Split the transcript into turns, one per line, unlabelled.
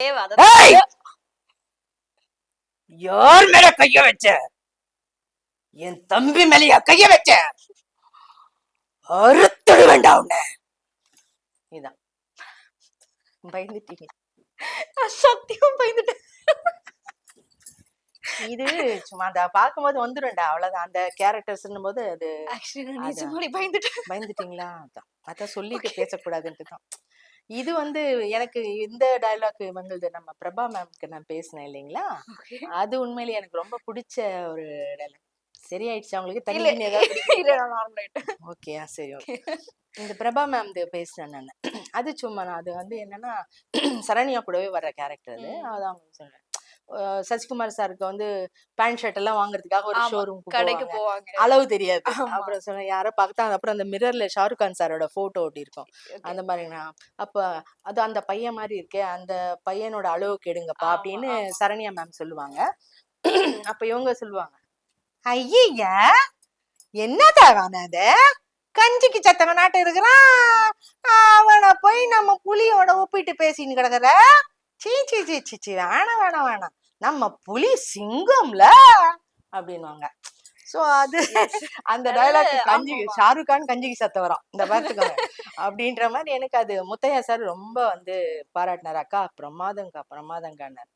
ஏய்! யார் மேல கைய வச்ச? என் தம்பி மேலயா கைய வச்ச? அறுத்துடு வேண்டாம் உன்னை. இதான் பயந்துட்டீங்க.
சத்தியம் பயந்துட்டேன்.
இது சும்மா அந்த பார்க்கும்போது வந்துடும்டா, அவ்வளவுதான். அந்த கேரக்டர்ஸ்ன்னும் போது அது
ஆக்சுவலி நான் நிஜமாலே பயந்துட்டேன்.
பயந்துட்டீங்களா? அதான் சொல்லிட்டு பேசக்கூடாதுன்ட்டு தான். இது வந்து எனக்கு இந்த டயலாக் இவங்களது நம்ம பிரபா மேம்க்கு நான் பேசினேன் இல்லைங்களா, அது உண்மையிலேயே எனக்கு ரொம்ப பிடிச்ச ஒரு டயலாக். சரியாயிடுச்சு அவங்களுக்கு? தண்ணி ஏதாவது? ஓகே, சரி, ஓகே. இந்த பிரபா மேம் பேசினேன் நான். அது சும்மா நான் அது வந்து என்னன்னா சரண்யா கூடவே வர்ற கேரக்டர் அது. அதான் அவங்க சொல்றேன். சசிகுமார் சாருக்கு வந்து பேண்ட் ஷர்ட் எல்லாம் வாங்குறதுக்காக ஒரு ஷோரூம்
கடைக்கு போவாங்க,
அளவு தெரியாது. அப்புறம் சொன்ன யாரோ பார்த்தா, அப்புறம் அந்த மிரர்ல ஷாருக் கான் சாரோட போட்டோ ஒட்டி இருக்கும். அந்த மாதிரி அப்ப அது அந்த பையன் மாதிரி இருக்கே, அந்த பையனோட அளவுக்கு எடுங்கப்பா அப்படின்னு சரண்யா மேம் சொல்லுவாங்க. அப்ப இவங்க சொல்லுவாங்க, ஐயா என்ன தேவான அது, கஞ்சிக்கு சத்தவ நாட்டு இருக்கிறான், அவனை போய் நம்ம புலியோட ஒப்பிட்டு பேசின்னு கிடக்குற, சீ சீ சீ சீ சீ, வேணாம் வேணாம் வேணாம், நம்ம புலி சிங்கம்ல அப்படின்வாங்க. சோ அது அந்த டயலாக் கஞ்சி ஷாருக் கான் கஞ்சிக்கு சத்த வரும் இந்த பார்த்துக்கோங்க அப்படின்ற மாதிரி. எனக்கு அது முத்தையா சார் ரொம்ப வந்து பாராட்டினார். அக்கா பிரமாதங்கா பிரமாதங்கான்னார்.